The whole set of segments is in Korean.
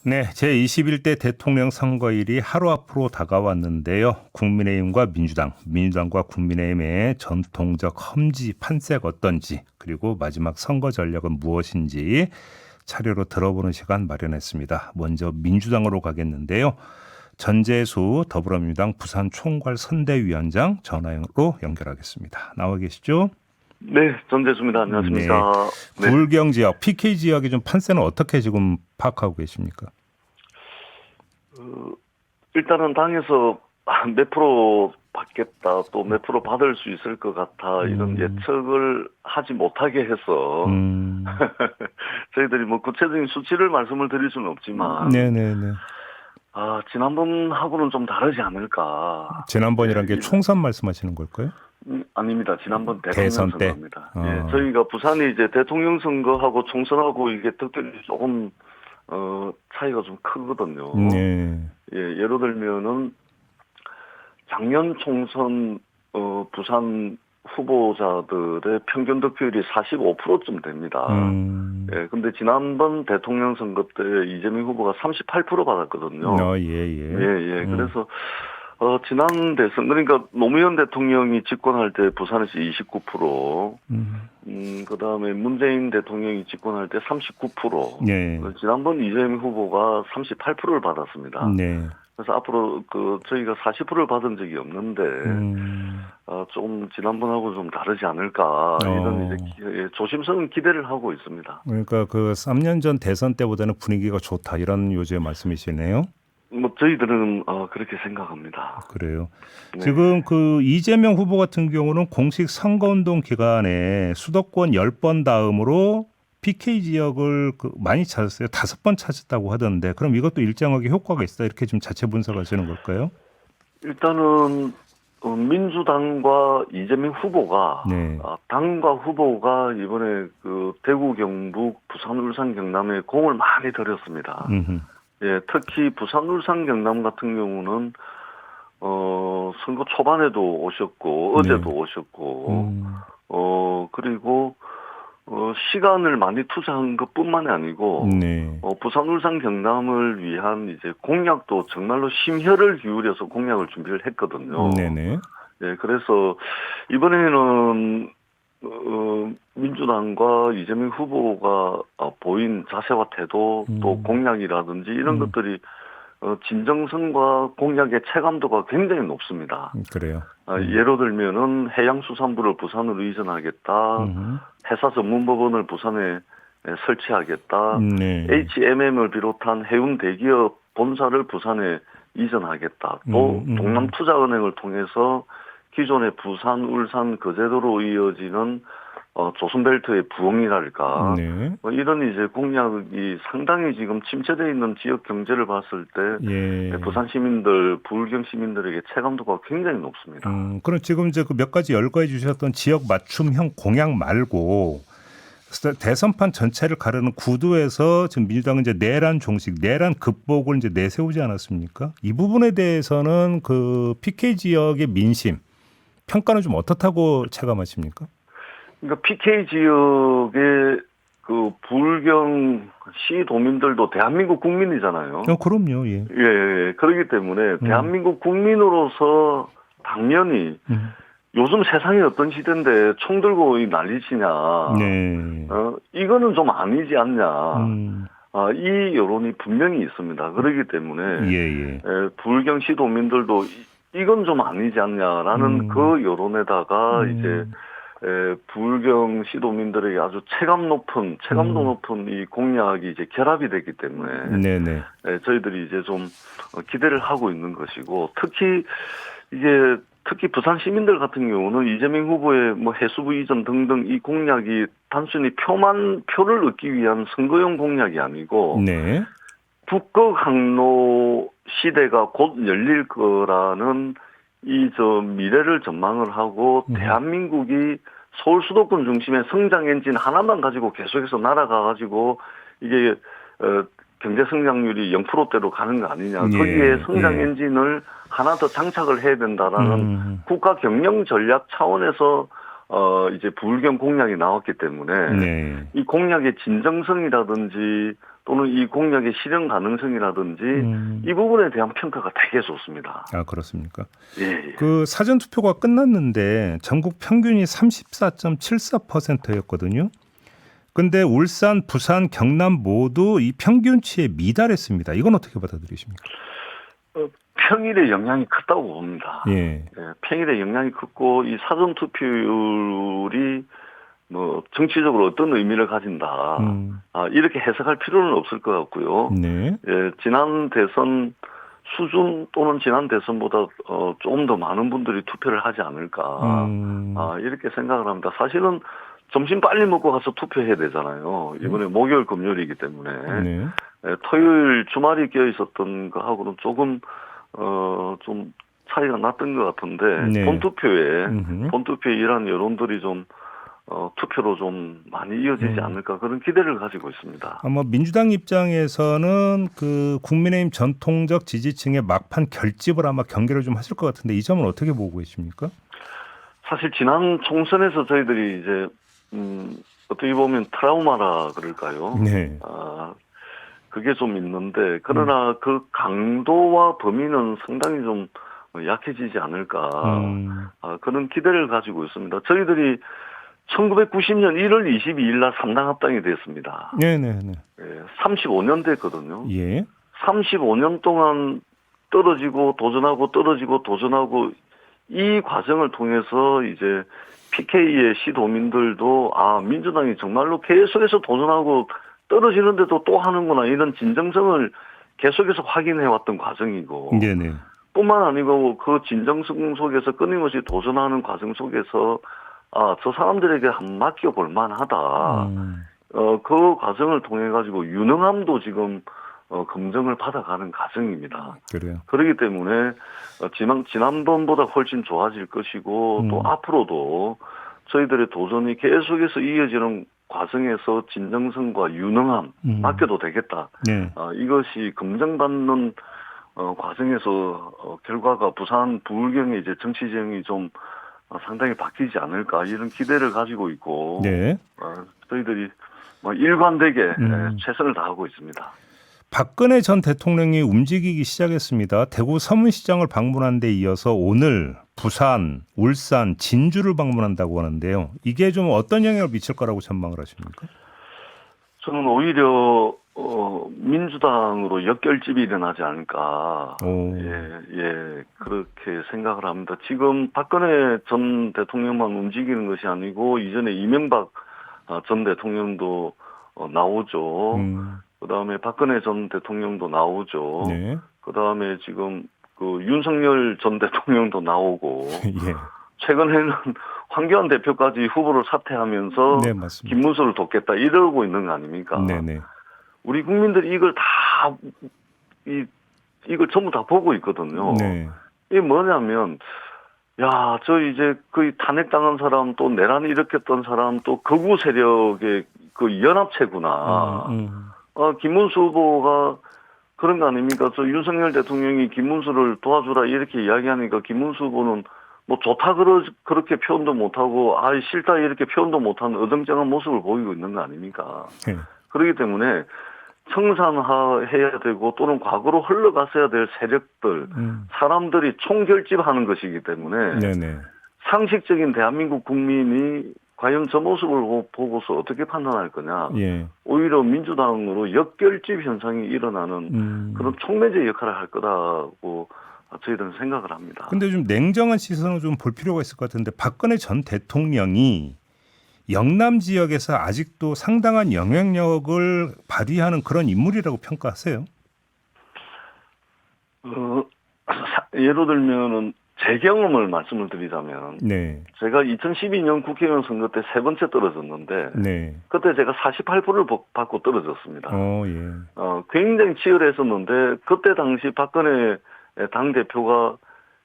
네, 제21대 대통령 선거일이 하루 앞으로 다가왔는데요. 국민의힘과 민주당과 국민의힘의 전통적 험지 판세가 어떤지, 그리고 마지막 선거 전략은 무엇인지 차례로 들어보는 시간 마련했습니다. 먼저 민주당으로 가겠는데요. 전재수 더불어민주당 부산 총괄 선대위원장 전화로 연결하겠습니다. 나와 계시죠? 네, 전재수입니다. 네, 안녕하십니까. 네. 불경 지역, PK 지역의 좀 판세는 어떻게 지금 파악하고 계십니까? 일단은 당에서 몇 프로 받겠다, 또 몇 프로 받을 수 있을 것 같아, 이런 예측을 하지 못하게 해서, 저희들이 뭐 구체적인 수치를 말씀을 드릴 수는 없지만, 네네네. 지난번하고는 좀 다르지 않을까. 지난번이란 게 예, 총선 말씀하시는 걸까요? 아닙니다. 지난번 대선 대통령 때. 선거입니다. 예, 저희가 부산이 이제 대통령 선거하고 총선하고 이게 특별히 조금, 차이가 좀 크거든요. 네. 예, 예를 들면은 작년 총선 부산 후보자들의 평균 득표율이 45%쯤 됩니다. 예, 근데 지난번 대통령 선거 때 이재명 후보가 38% 받았거든요. 예, 예. 예. 그래서 지난 대선 그러니까 노무현 대통령이 집권할 때 부산에서 29%, 그다음에 문재인 대통령이 집권할 때 39%, 네. 지난번 이재명 후보가 38%를 받았습니다. 네. 그래서 앞으로 저희가 40%를 받은 적이 없는데 좀 지난번하고 좀 다르지 않을까 이런 이제 조심스러운 기대를 하고 있습니다. 그러니까 그 3년 전 대선 때보다는 분위기가 좋다 이런 요지의 말씀이시네요. 뭐 저희들은 그렇게 생각합니다. 그래요. 네. 지금 그 이재명 후보 같은 경우는 공식 선거운동 기간에 수도권 10번 다음으로 PK 지역을 많이 찾았어요. 5번 찾았다고 하던데 그럼 이것도 일정하게 효과가 있다 이렇게 좀 자체 분석하시는 걸까요? 일단은 민주당과 이재명 후보가 네. 당과 후보가 이번에 그 대구, 경북, 부산, 울산, 경남에 공을 많이 들였습니다. 예, 특히 부산, 울산, 경남 같은 경우는 선거 초반에도 오셨고 어제도 오셨고 그리고 시간을 많이 투자한 것뿐만이 아니고 부산, 울산, 경남을 위한 이제 공약도 정말로 심혈을 기울여서 공약을 준비를 했거든요. 네네. 예, 그래서 이번에는 민주당과 이재명 후보가 보인 자세와 태도 또 공약이라든지 이런 것들이 진정성과 공약의 체감도가 굉장히 높습니다. 그래요. 예를 들면은 해양수산부를 부산으로 이전하겠다, 해사 전문법원을 부산에 설치하겠다, HMM을 비롯한 해운 대기업 본사를 부산에 이전하겠다, 또 동남투자은행을 통해서 기존의 부산, 울산, 거제도로 이어지는 조선벨트의 부흥이랄까 뭐 이런 이제 공약이 상당히 지금 침체되어 있는 지역 경제를 봤을 때 부산 시민들, 부울경 시민들에게 체감도가 굉장히 높습니다. 그럼 지금 이제 그 몇 가지 열거해 주셨던 지역 맞춤형 공약 말고 대선판 전체를 가르는 구도에서 지금 민주당은 이제 내란 종식, 내란 극복을 이제 내세우지 않았습니까? 이 부분에 대해서는 그 PK 지역의 민심 평가는 좀 어떻다고 체감하십니까? 그러니까 PK 지역의 그 부울경 시도민들도 대한민국 국민이잖아요. 그럼요. 예. 예. 그렇기 때문에 대한민국 국민으로서 당연히 요즘 세상이 어떤 시대인데 총 들고 난리치냐. 이거는 좀 아니지 않냐. 이 여론이 분명히 있습니다. 그렇기 때문에 부울경 시도민들도 이건 좀 아니지 않냐라는 그 여론에다가 이제 부울경 시도민들에게 아주 체감도 높은 이 공약이 이제 결합이 됐기 때문에 저희들이 이제 좀 기대를 하고 있는 것이고 특히 부산 시민들 같은 경우는 이재명 후보의 뭐 해수부 이전 등등 이 공약이 단순히 표를 얻기 위한 선거용 공약이 아니고 북극 항로 시대가 곧 열릴 거라는 미래를 전망을 하고 대한민국이 서울 수도권 중심의 성장 엔진 하나만 가지고 계속해서 날아가가지고 이게 경제 성장률이 0%대로 가는 거 아니냐. 거기에 성장 엔진을 하나 더 장착을 해야 된다라는 국가 경영 전략 차원에서 이제 부울경 공약이 나왔기 때문에 이 공약의 진정성이라든지 또는 이 공약의 실현 가능성이라든지 이 부분에 대한 평가가 되게 좋습니다. 아, 그렇습니까? 예. 그 사전 투표가 끝났는데 전국 평균이 34.74%였거든요. 근데 울산, 부산, 경남 모두 이 평균치에 미달했습니다. 이건 어떻게 받아들이십니까? 평일에 영향이 컸다고 봅니다. 예. 평일에 영향이 컸고 이 사전 투표율이 뭐 정치적으로 어떤 의미를 가진다. 이렇게 해석할 필요는 없을 것 같고요. 네. 지난 대선 수준 또는 지난 대선보다 좀 더 많은 분들이 투표를 하지 않을까. 이렇게 생각을 합니다. 사실은 점심 빨리 먹고 가서 투표해야 되잖아요. 이번에 목요일 금요일이기 때문에. 네. 토요일 주말이 껴 있었던 거하고는 조금 좀 차이가 났던 것 같은데 네. 본투표에 이런 여론들이 좀 투표로 좀 많이 이어지지 않을까 그런 기대를 가지고 있습니다. 아마 민주당 입장에서는 그 국민의힘 전통적 지지층의 막판 결집을 아마 경계를 좀 하실 것 같은데 이 점은 어떻게 보고 계십니까? 사실 지난 총선에서 저희들이 이제 어떻게 보면 트라우마라 그럴까요? 네. 그게 좀 있는데 그러나 그 강도와 범위는 상당히 좀 약해지지 않을까 그런 기대를 가지고 있습니다. 저희들이 1990년 1월 22일 날 3당 합당이 됐습니다. 네네네. 35년 됐거든요. 예. 35년 동안 떨어지고 도전하고 떨어지고 도전하고 이 과정을 통해서 이제 PK의 시도민들도 민주당이 정말로 계속해서 도전하고 떨어지는데도 또 하는구나 이런 진정성을 계속해서 확인해왔던 과정이고 네네. 뿐만 아니고 그 진정성 속에서 끊임없이 도전하는 과정 속에서 저 사람들에게 한 맡겨볼 만하다. 그 과정을 통해 가지고 유능함도 지금 검증을 받아가는 과정입니다. 그래요. 그렇기 때문에 지난번보다 훨씬 좋아질 것이고 또 앞으로도 저희들의 도전이 계속해서 이어지는 과정에서 진정성과 유능함 맡겨도 되겠다. 네. 이것이 검증받는 과정에서 결과가 부산 부울경의 이제 정치 지형이 좀 상당히 바뀌지 않을까 이런 기대를 가지고 있고 네. 저희들이 일관되게 최선을 다하고 있습니다. 박근혜 전 대통령이 움직이기 시작했습니다. 대구 서문시장을 방문한 데 이어서 오늘 부산, 울산, 진주를 방문한다고 하는데요. 이게 좀 어떤 영향을 미칠 거라고 전망을 하십니까? 저는 오히려 민주당으로 역결집이 일어나지 않을까. 그렇게 생각을 합니다. 지금 박근혜 전 대통령만 움직이는 것이 아니고 이전에 이명박 전 대통령도 나오죠. 그다음에 박근혜 전 대통령도 나오죠. 네. 그다음에 지금 그 윤석열 전 대통령도 나오고 예. 최근에는 황교안 대표까지 후보를 사퇴하면서 네, 맞습니다. 김문수를 돕겠다 이러고 있는 거 아닙니까? 네네. 우리 국민들이 이걸 이걸 전부 다 보고 있거든요. 네. 이게 뭐냐면, 저 이제 그 탄핵당한 사람 또 내란 일으켰던 사람 또 극우 세력의 그 연합체구나. 김문수 후보가 그런 거 아닙니까? 저 윤석열 대통령이 김문수를 도와주라 이렇게 이야기하니까 김문수 후보는 뭐 좋다 그렇게 표현도 못하고 싫다 이렇게 표현도 못하는 어정쩡한 모습을 보이고 있는 거 아닙니까? 네. 그렇기 때문에 청산해야 되고 또는 과거로 흘러갔어야 될 세력들, 사람들이 총결집하는 것이기 때문에 네네. 상식적인 대한민국 국민이 과연 저 모습을 보고서 어떻게 판단할 거냐. 예. 오히려 민주당으로 역결집 현상이 일어나는 그런 촉매제 역할을 할 거라고 저희들은 생각을 합니다. 근데 좀 냉정한 시선을 좀 볼 필요가 있을 것 같은데 박근혜 전 대통령이 영남 지역에서 아직도 상당한 영향력을 발휘하는 그런 인물이라고 평가하세요? 예를 들면은 제 경험을 말씀을 드리자면 네. 제가 2012년 국회의원 선거 때 세 번째 떨어졌는데 네. 그때 제가 48%를 받고 떨어졌습니다. 예. 굉장히 치열했었는데 그때 당시 박근혜 당대표가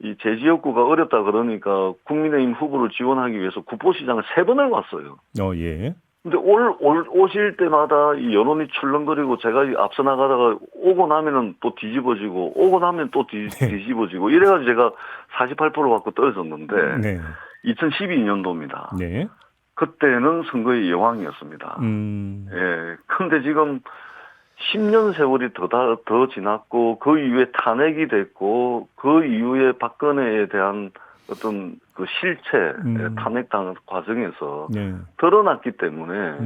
이 제 지역구가 어렵다 그러니까 국민의힘 후보를 지원하기 위해서 구포시장을 3번을 왔어요. 예. 근데 오실 때마다 이 여론이 출렁거리고 제가 앞서 나가다가 오고 나면은 또 뒤집어지고 오고 나면 또 뒤집어지고 이래가지고 제가 48% 받고 떨어졌는데 네. 2012년도입니다. 네. 그때는 선거의 여왕이었습니다. 근데 지금 10년 세월이 더 지났고 그 이후에 탄핵이 됐고 그 이후에 박근혜에 대한 어떤 그 실체 탄핵당 과정에서 네. 드러났기 때문에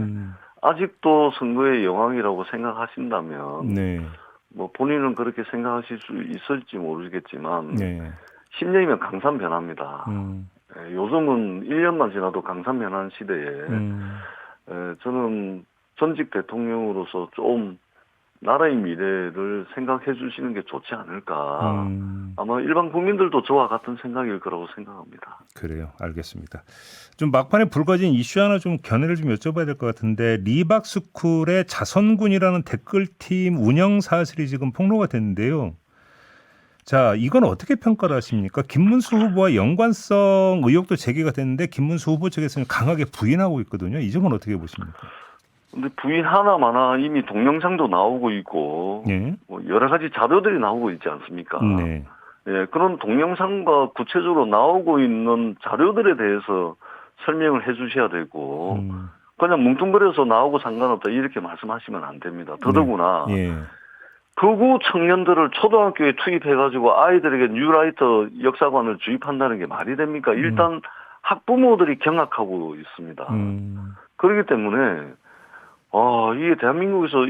아직도 선거의 여왕이라고 생각하신다면 네. 뭐 본인은 그렇게 생각하실 수 있을지 모르겠지만 네. 10년이면 강산 변합니다. 요즘은 1년만 지나도 강산 변하는 시대에 저는 전직 대통령으로서 좀 나라의 미래를 생각해 주시는 게 좋지 않을까. 아마 일반 국민들도 저와 같은 생각일 거라고 생각합니다. 그래요. 알겠습니다. 좀 막판에 불거진 이슈 하나 좀 견해를 좀 여쭤봐야 될 것 같은데 리박스쿨의 자선군이라는 댓글팀 운영 사실이 지금 폭로가 됐는데요. 자, 이건 어떻게 평가를 하십니까? 김문수 후보와 연관성 의혹도 제기가 됐는데 김문수 후보 측에서는 강하게 부인하고 있거든요. 이 점은 어떻게 보십니까? 근데 부인 하나마나 이미 동영상도 나오고 있고 네. 뭐 여러 가지 자료들이 나오고 있지 않습니까? 네. 예, 그런 동영상과 구체적으로 나오고 있는 자료들에 대해서 설명을 해 주셔야 되고 그냥 뭉뚱그려서 나오고 상관없다 이렇게 말씀하시면 안 됩니다. 더더구나 네. 예. 극우 청년들을 초등학교에 투입해가지고 아이들에게 뉴라이터 역사관을 주입한다는 게 말이 됩니까? 일단 학부모들이 경악하고 있습니다. 그렇기 때문에 이게 대한민국에서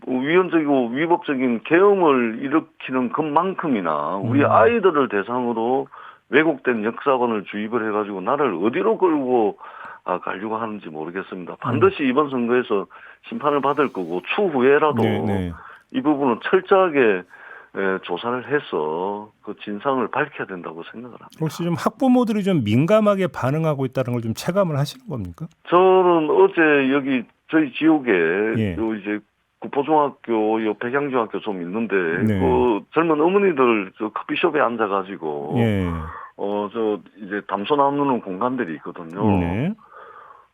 위헌적이고 위법적인 계엄을 일으키는 것만큼이나 우리 아이들을 대상으로 왜곡된 역사관을 주입을 해가지고 나를 어디로 끌고 가려고 하는지 모르겠습니다. 반드시 이번 선거에서 심판을 받을 거고 추후에라도 이 부분은 철저하게 조사를 해서 그 진상을 밝혀야 된다고 생각을 합니다. 혹시 좀 학부모들이 좀 민감하게 반응하고 있다는 걸 좀 체감을 하시는 겁니까? 저는 어제 여기 저희 지역에 예. 이제 구포중학교, 백양중학교 좀 있는데 네. 그 젊은 어머니들 저 커피숍에 앉아가지고 예. 이제 담소 나누는 공간들이 있거든요. 네.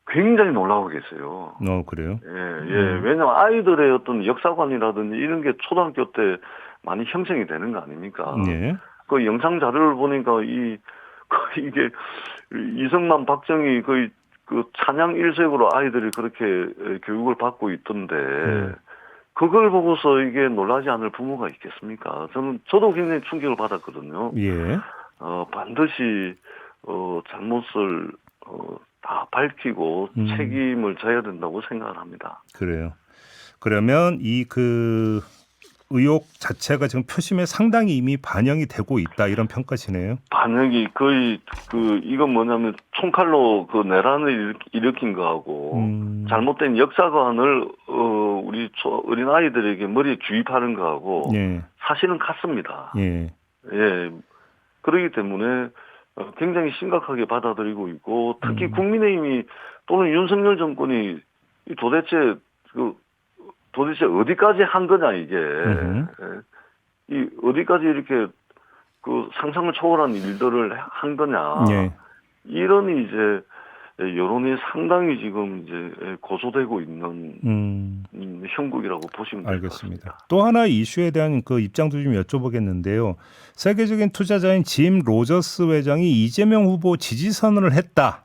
굉장히 놀라고 계세요. 그래요? 예. 왜냐면 아이들의 어떤 역사관이라든지 이런 게 초등학교 때 많이 형성이 되는 거 아닙니까? 네. 그 영상 자료를 보니까 이게 이승만, 박정희 거의 그 찬양 일색으로 아이들이 그렇게 교육을 받고 있던데 그걸 보고서 이게 놀라지 않을 부모가 있겠습니까? 저도 굉장히 충격을 받았거든요. 예. 반드시 잘못을 다 밝히고 책임을 져야 된다고 생각을 합니다. 그래요. 그러면 그 의혹 자체가 지금 표심에 상당히 이미 반영이 되고 있다 이런 평가시네요. 반영이 거의 이건 뭐냐면 총칼로 그 내란을 일으킨 거하고 잘못된 역사관을 우리 어린 아이들에게 머리에 주입하는 거하고 사실은 같습니다. 예. 그렇기 때문에 굉장히 심각하게 받아들이고 있고 특히 국민의힘이 또는 윤석열 정권이 도대체 어디까지 한 거냐 이게 어디까지 이렇게 그 상상을 초월한 일들을 한 거냐 이런 이제 여론이 상당히 지금 이제 고조되고 있는 형국이라고 보시면 될 것 같습니다. 알겠습니다. 또 하나 이슈에 대한 그 입장도 좀 여쭤보겠는데요. 세계적인 투자자인 짐 로저스 회장이 이재명 후보 지지 선언을 했다,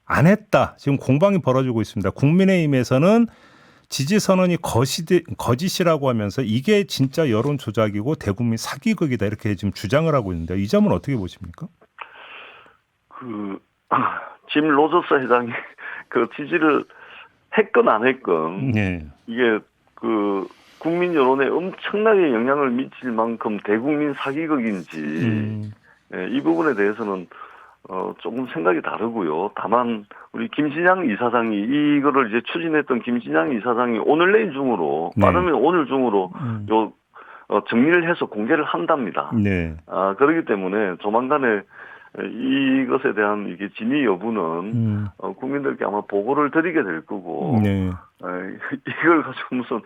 안 했다 지금 공방이 벌어지고 있습니다. 국민의힘에서는 지지 선언이 거짓이라고 하면서 이게 진짜 여론 조작이고 대국민 사기극이다 이렇게 지금 주장을 하고 있는데 이 점은 어떻게 보십니까? 짐 로저스 회장이 그 지지를 했건 안 했건 이게 국민 여론에 엄청나게 영향을 미칠 만큼 대국민 사기극인지 이 부분에 대해서는 조금 생각이 다르고요. 다만 우리 김신양 이사장이 이거를 이제 추진했던 김신양 이사장이 오늘 내일 중으로 빠르면 오늘 중으로 정리를 해서 공개를 한답니다. 그렇기 때문에 조만간에 이것에 대한 이게 진위 여부는 국민들께 아마 보고를 드리게 될 거고 이걸 가지고 무슨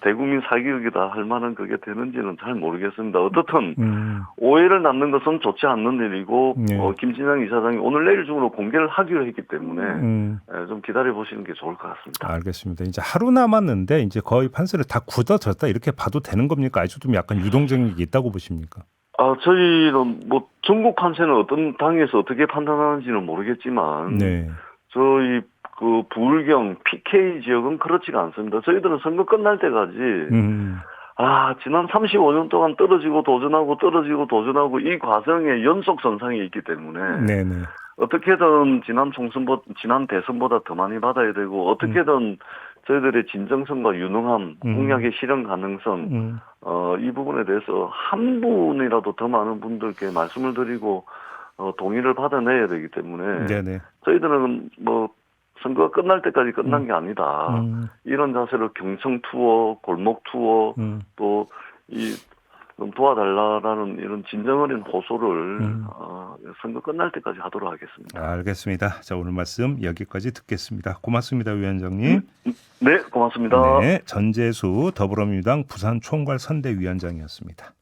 대국민 사기극이다 할 만한 그게 되는지는 잘 모르겠습니다. 어떻든 오해를 낳는 것은 좋지 않는 일이고 김진영 이사장이 오늘 내일 중으로 공개를 하기로 했기 때문에 좀 기다려 보시는 게 좋을 것 같습니다. 알겠습니다. 이제 하루 남았는데 이제 거의 판세를 다 굳어졌다 이렇게 봐도 되는 겁니까? 아직도 좀 약간 유동적인 게 있다고 보십니까? 저희는 전국 판세는 어떤 당에서 어떻게 판단하는지는 모르겠지만 저희 그 부울경, PK 지역은 그렇지가 않습니다. 저희들은 선거 끝날 때까지 지난 35년 동안 떨어지고 도전하고 이 과정에 연속선상에 있기 때문에 네네. 어떻게든 지난 대선보다 더 많이 받아야 되고 어떻게든 저희들의 진정성과 유능함, 공약의 실현 가능성 이 부분에 대해서 한 분이라도 더 많은 분들께 말씀을 드리고 동의를 받아내야 되기 때문에 네네. 저희들은 뭐 선거가 끝날 때까지 끝난 게 아니다. 이런 자세로 경청 투어, 골목 투어 또 좀 도와달라라는 이런 진정 어린 호소를 선거 끝날 때까지 하도록 하겠습니다. 알겠습니다. 자, 오늘 말씀 여기까지 듣겠습니다. 고맙습니다, 위원장님. 네, 고맙습니다. 네, 전재수 더불어민주당 부산 총괄 선대위원장이었습니다.